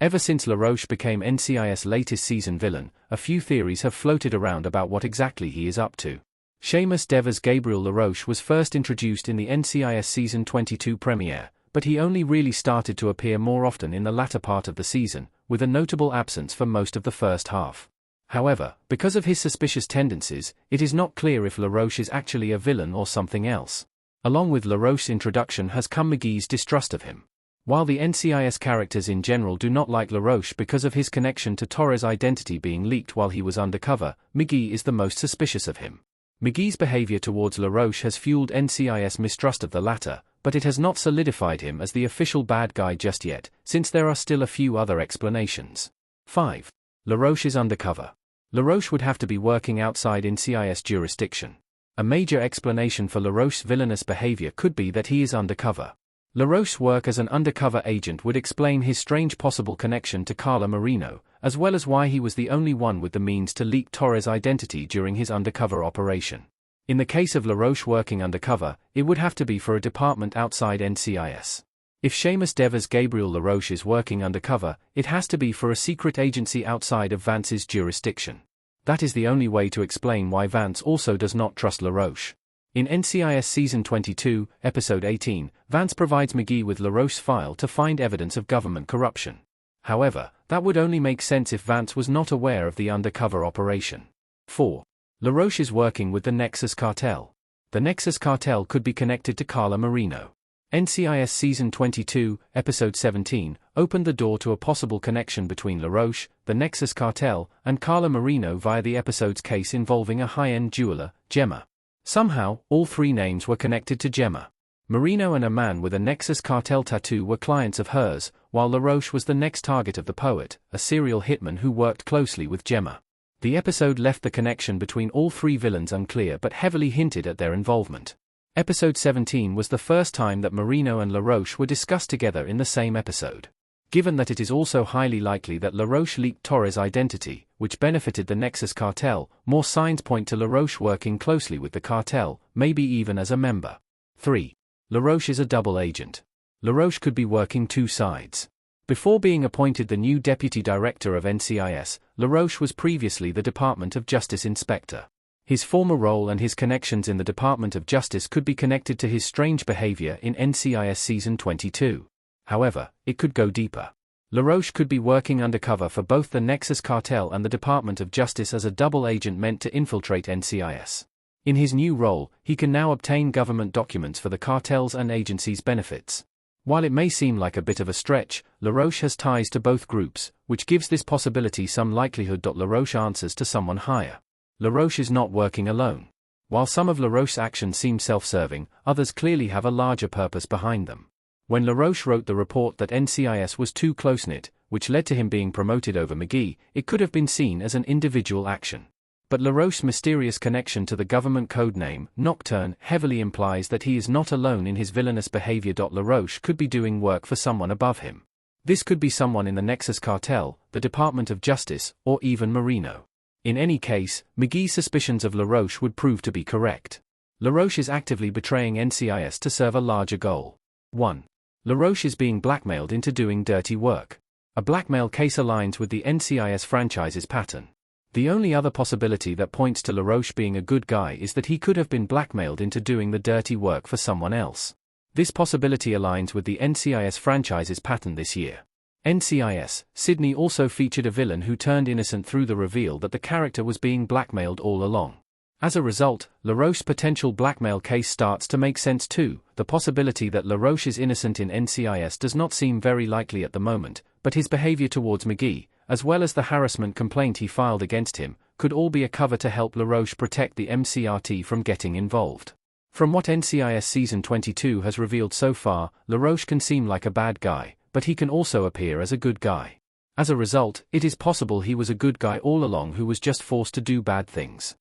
Ever since LaRoche became NCIS' latest season villain, a few theories have floated around about what exactly he is up to. Seamus Devers Gabriel LaRoche was first introduced in the NCIS Season 22 premiere, but he only really started to appear more often in the latter part of the season, with a notable absence for most of the first half. However, because of his suspicious tendencies, it is not clear if LaRoche is actually a villain or something else. Along with LaRoche's introduction has come McGee's distrust of him. While the NCIS characters in general do not like LaRoche because of his connection to Torres' identity being leaked while he was undercover, McGee is the most suspicious of him. McGee's behavior towards LaRoche has fueled NCIS mistrust of the latter, but it has not solidified him as the official bad guy just yet, since there are still a few other explanations. 5. LaRoche is undercover. LaRoche would have to be working outside NCIS jurisdiction. A major explanation for LaRoche's villainous behavior could be that he is undercover. LaRoche's work as an undercover agent would explain his strange possible connection to Carla Marino, as well as why he was the only one with the means to leak Torres' identity during his undercover operation. In the case of LaRoche working undercover, it would have to be for a department outside NCIS. If Seamus Devers Gabriel LaRoche is working undercover, it has to be for a secret agency outside of Vance's jurisdiction. That is the only way to explain why Vance also does not trust LaRoche. In NCIS Season 22, Episode 18, Vance provides McGee with LaRoche's file to find evidence of government corruption. However, that would only make sense if Vance was not aware of the undercover operation. 4. LaRoche is working with the Nexus Cartel. The Nexus Cartel could be connected to Carla Marino. NCIS Season 22, Episode 17, opened the door to a possible connection between LaRoche, the Nexus Cartel, and Carla Marino via the episode's case involving a high-end jeweler, Gemma. Somehow, all three names were connected to Gemma. Marino and a man with a Nexus Cartel tattoo were clients of hers, while LaRoche was the next target of the poet, a serial hitman who worked closely with Gemma. The episode left the connection between all three villains unclear but heavily hinted at their involvement. Episode 17 was the first time that Marino and LaRoche were discussed together in the same episode. Given that it is also highly likely that LaRoche leaked Torres' identity, which benefited the Nexus Cartel, more signs point to LaRoche working closely with the cartel, maybe even as a member. 3. LaRoche is a double agent. LaRoche could be working two sides. Before being appointed the new deputy director of NCIS, LaRoche was previously the Department of Justice inspector. His former role and his connections in the Department of Justice could be connected to his strange behavior in NCIS Season 22. However, it could go deeper. LaRoche could be working undercover for both the Nexus Cartel and the Department of Justice as a double agent meant to infiltrate NCIS. In his new role, he can now obtain government documents for the cartel's and agency's benefits. While it may seem like a bit of a stretch, LaRoche has ties to both groups, which gives this possibility some likelihood. LaRoche answers to someone higher. LaRoche is not working alone. While some of LaRoche's actions seem self-serving, others clearly have a larger purpose behind them. When LaRoche wrote the report that NCIS was too close-knit, which led to him being promoted over McGee, it could have been seen as an individual action. But LaRoche's mysterious connection to the government codename, Nocturne, heavily implies that he is not alone in his villainous behavior. LaRoche could be doing work for someone above him. This could be someone in the Nexus Cartel, the Department of Justice, or even Marino. In any case, McGee's suspicions of LaRoche would prove to be correct. LaRoche is actively betraying NCIS to serve a larger goal. 1. LaRoche is being blackmailed into doing dirty work. A blackmail case aligns with the NCIS franchise's pattern. The only other possibility that points to LaRoche being a good guy is that he could have been blackmailed into doing the dirty work for someone else. This possibility aligns with the NCIS franchise's pattern this year. NCIS, Sydney also featured a villain who turned innocent through the reveal that the character was being blackmailed all along. As a result, LaRoche's potential blackmail case starts to make sense too. The possibility that LaRoche is innocent in NCIS does not seem very likely at the moment, but his behavior towards McGee, as well as the harassment complaint he filed against him, could all be a cover to help LaRoche protect the MCRT from getting involved. From what NCIS Season 22 has revealed so far, LaRoche can seem like a bad guy, but he can also appear as a good guy. As a result, it is possible he was a good guy all along who was just forced to do bad things.